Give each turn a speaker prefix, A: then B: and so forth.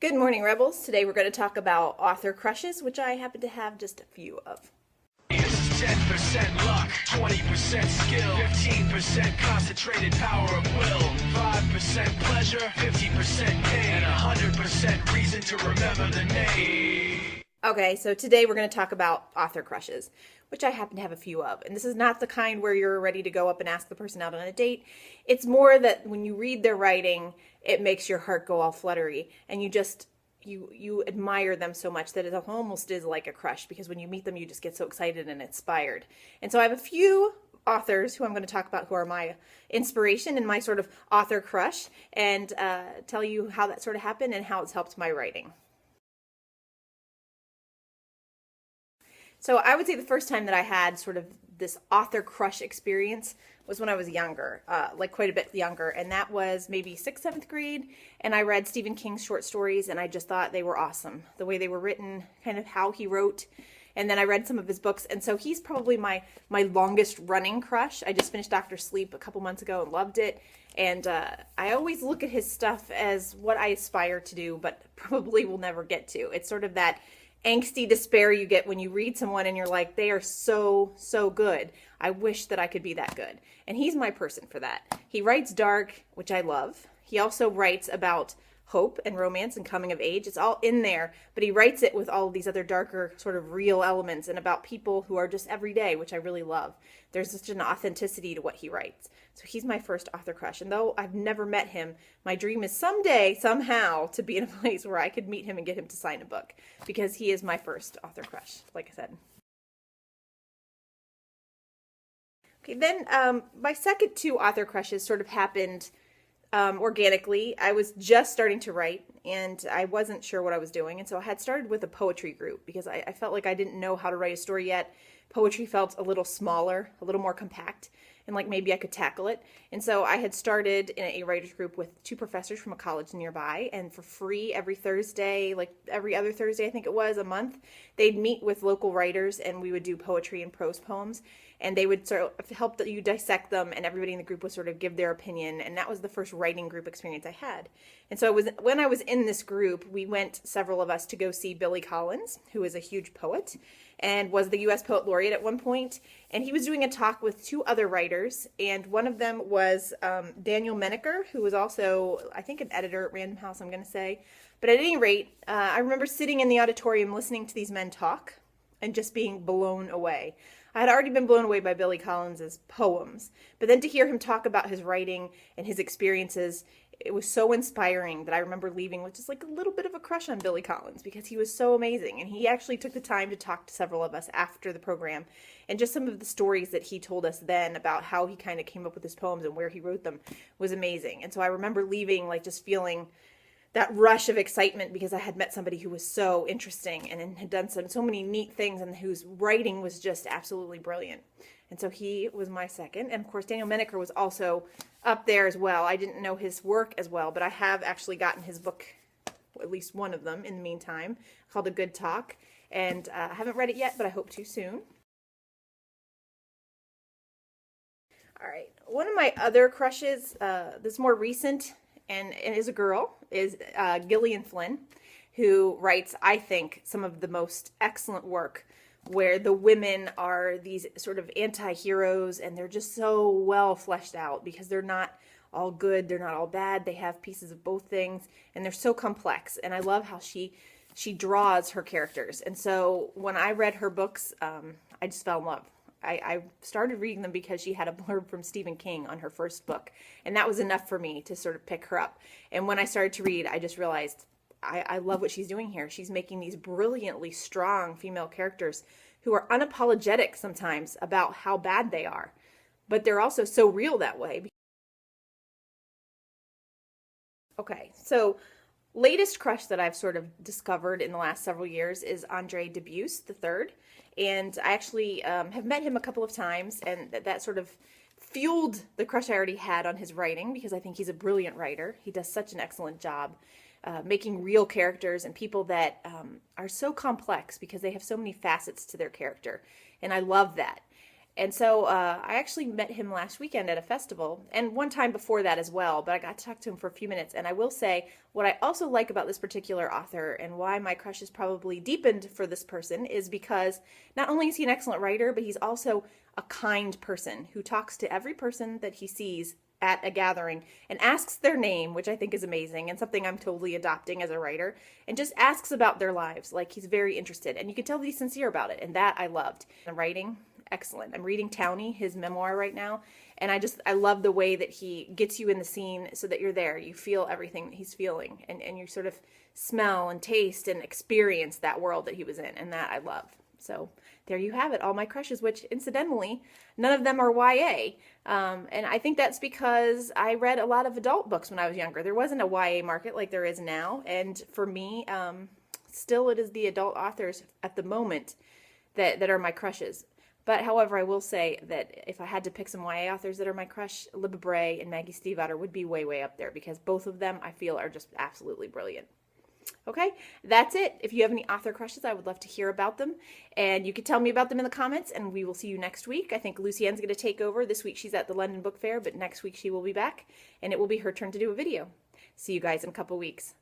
A: Good morning, Rebels. Today we're going to talk about author crushes, which I happen to have just a few of.
B: 10% luck, 20% skill, 15% concentrated power of will, 5% pleasure, 50% pain, and 100% reason to remember the name.
A: Okay, so today we're going to talk about author crushes, which I happen to have a few of. And this is not the kind where you're ready to go up and ask the person out on a date. It's more that when you read their writing, it makes your heart go all fluttery, and you admire them so much that it almost is like a crush, because when you meet them, you just get so excited and inspired. And so I have a few authors who I'm going to talk about who are my inspiration and my sort of author crush, and tell you how that sort of happened and how it's helped my writing. So I would say the first time that I had sort of this author crush experience was when I was younger, like quite a bit younger, and that was maybe 6th, 7th grade, and I read Stephen King's short stories, and I just thought they were awesome. The way they were written, kind of how he wrote, and then I read some of his books, and so he's probably my longest running crush. I just finished Dr. Sleep a couple months ago and loved it, and I always look at his stuff as what I aspire to do, but probably will never get to. It's sort of that angsty despair you get when you read someone and you're like, they are so good. I wish that I could be that good. And he's my person for that. He writes dark, which I love. He also writes about hope and romance and coming of age. It's all in there, but he writes it with all of these other darker sort of real elements and about people who are just everyday, which I really love. There's such an authenticity to what he writes. So he's my first author crush. And though I've never met him, my dream is someday, somehow, to be in a place where I could meet him and get him to sign a book, because he is my first author crush, like I said. Okay, then my second two author crushes sort of happened organically. I was just starting to write, and I wasn't sure what I was doing, and so I had started with a poetry group because I felt like I didn't know how to write a story yet. Poetry felt a little smaller, a little more compact, and like maybe I could tackle it. And so I had started in a writer's group with two professors from a college nearby, and for free every Thursday, like every other Thursday I think it was, a month, they'd meet with local writers, and we would do poetry and prose poems, and they would sort of help you dissect them, and everybody in the group would sort of give their opinion, and that was the first writing group experience I had. And so when I was in this group, we went, several of us, to go see Billy Collins, who is a huge poet and was the U.S. Poet Laureate at one point, and he was doing a talk with two other writers, and one of them was Daniel Menaker, who was also, I think, an editor at Random House, I'm going to say. But at any rate, I remember sitting in the auditorium listening to these men talk and just being blown away. I had already been blown away by Billy Collins's poems, but then to hear him talk about his writing and his experiences, it was so inspiring that I remember leaving with just like a little bit of a crush on Billy Collins, because he was so amazing. And he actually took the time to talk to several of us after the program, and just some of the stories that he told us then about how he kind of came up with his poems and where he wrote them was amazing. And so I remember leaving like just feeling that rush of excitement, because I had met somebody who was so interesting and had done so many neat things, and whose writing was just absolutely brilliant. And so he was my second. And of course, Daniel Menaker was also up there as well. I didn't know his work as well, but I have actually gotten his book, at least one of them in the meantime, called A Good Talk. And I haven't read it yet, but I hope to soon. All right. One of my other crushes, that's more recent and is a girl, is Gillian Flynn, who writes, I think, some of the most excellent work, where the women are these sort of anti-heroes, and they're just so well fleshed out, because they're not all good, they're not all bad, they have pieces of both things, and they're so complex. And I love how she draws her characters. And so when I read her books, I just fell in love. I started reading them because she had a blurb from Stephen King on her first book, and that was enough for me to sort of pick her up. And when I started to read, I just realized I love what she's doing here. She's making these brilliantly strong female characters who are unapologetic sometimes about how bad they are, but they're also so real that way. Okay, so latest crush that I've sort of discovered in the last several years is Andre de Busse III, and I actually have met him a couple of times, and that sort of fueled the crush I already had on his writing, because I think he's a brilliant writer. He does such an excellent job making real characters and people that are so complex, because they have so many facets to their character, and I love that. And so I actually met him last weekend at a festival, and one time before that as well, but I got to talk to him for a few minutes. And I will say, what I also like about this particular author and why my crush is probably deepened for this person is because not only is he an excellent writer, but he's also a kind person who talks to every person that he sees at a gathering and asks their name, which I think is amazing and something I'm totally adopting as a writer, and just asks about their lives. Like, he's very interested, and you can tell that he's sincere about it, and that I loved. The writing, excellent. I'm reading Townie, his memoir right now, and I love the way that he gets you in the scene so that you're there. You feel everything that he's feeling, and you sort of smell and taste and experience that world that he was in, and that I love. So there you have it, all my crushes, which incidentally, none of them are YA. And I think that's because I read a lot of adult books when I was younger. There wasn't a YA market like there is now. And for me, still it is the adult authors at the moment that are my crushes. But however, I will say that if I had to pick some YA authors that are my crush, Libba Bray and Maggie Stiefvater would be way, way up there because both of them I feel are just absolutely brilliant. Okay, that's it. If you have any author crushes, I would love to hear about them. And you can tell me about them in the comments, and we will see you next week. I think Lucienne's going to take over. This week she's at the London Book Fair, but next week she will be back, and it will be her turn to do a video. See you guys in a couple weeks.